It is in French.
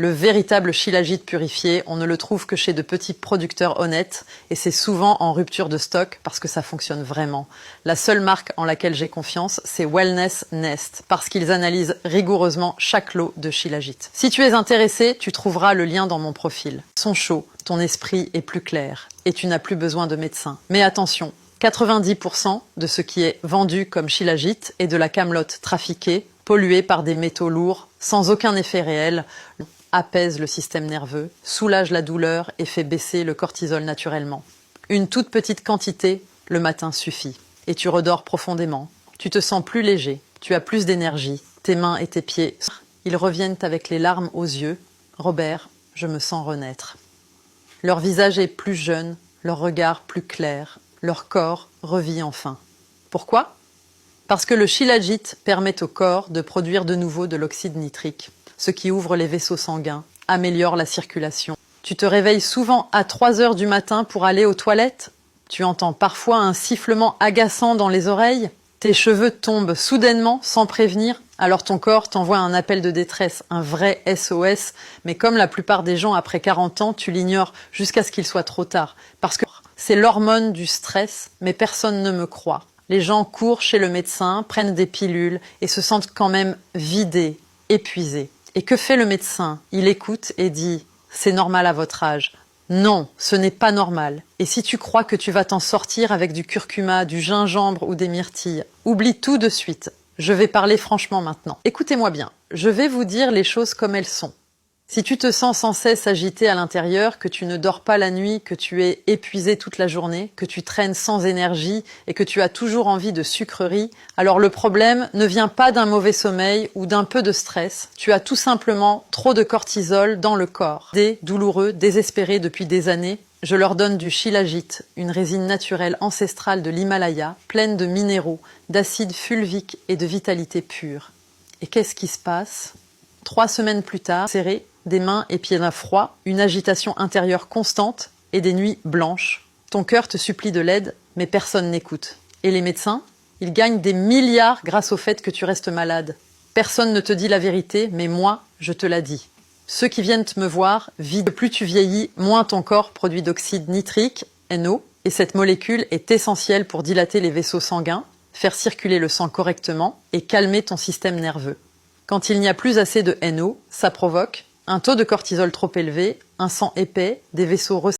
Le véritable shilajit purifié, on ne le trouve que chez de petits producteurs honnêtes et c'est souvent en rupture de stock parce que ça fonctionne vraiment. La seule marque en laquelle j'ai confiance, c'est Wellness Nest parce qu'ils analysent rigoureusement chaque lot de shilajit. Si tu es intéressé, tu trouveras le lien dans mon profil. Ils sont chauds, ton esprit est plus clair et tu n'as plus besoin de médecin. Mais attention, 90% de ce qui est vendu comme shilajit est de la camelote trafiquée, polluée par des métaux lourds, sans aucun effet réel, apaise le système nerveux, soulage la douleur et fait baisser le cortisol naturellement. Une toute petite quantité, le matin suffit. Et tu redors profondément. Tu te sens plus léger, tu as plus d'énergie, tes mains et tes pieds. Ils reviennent avec les larmes aux yeux. Robert, je me sens renaître. Leur visage est plus jeune, leur regard plus clair, leur corps revit enfin. Pourquoi ? Parce que le shilajit permet au corps de produire de nouveau de l'oxyde nitrique, ce qui ouvre les vaisseaux sanguins, améliore la circulation. Tu te réveilles souvent à 3 heures du matin pour aller aux toilettes. Tu entends parfois un sifflement agaçant dans les oreilles. Tes cheveux tombent soudainement, sans prévenir. Alors ton corps t'envoie un appel de détresse, un vrai SOS. Mais comme la plupart des gens après 40 ans, tu l'ignores jusqu'à ce qu'il soit trop tard. Parce que c'est l'hormone du stress, mais personne ne me croit. Les gens courent chez le médecin, prennent des pilules et se sentent quand même vidés, épuisés. Et que fait le médecin? Il écoute et dit « C'est normal à votre âge ». Non, ce n'est pas normal. Et si tu crois que tu vas t'en sortir avec du curcuma, du gingembre ou des myrtilles, oublie tout de suite. Je vais parler franchement maintenant. Écoutez-moi bien, je vais vous dire les choses comme elles sont. Si tu te sens sans cesse agité à l'intérieur, que tu ne dors pas la nuit, que tu es épuisé toute la journée, que tu traînes sans énergie et que tu as toujours envie de sucreries, alors le problème ne vient pas d'un mauvais sommeil ou d'un peu de stress. Tu as tout simplement trop de cortisol dans le corps. Des douloureux, désespérés depuis des années, je leur donne du shilajit, une résine naturelle ancestrale de l'Himalaya, pleine de minéraux, d'acide fulvique et de vitalité pure. Et qu'est-ce qui se passe ? 3 semaines plus tard, serré, des mains et pieds d'un froid, une agitation intérieure constante et des nuits blanches. Ton cœur te supplie de l'aide, mais personne n'écoute. Et les médecins? Ils gagnent des milliards grâce au fait que tu restes malade. Personne ne te dit la vérité, mais moi, je te la dis. Ceux qui viennent me voir vident. Plus tu vieillis, moins ton corps produit d'oxyde nitrique, NO, et cette molécule est essentielle pour dilater les vaisseaux sanguins, faire circuler le sang correctement et calmer ton système nerveux. Quand il n'y a plus assez de NO, ça provoque un taux de cortisol trop élevé, un sang épais, des vaisseaux resserrés.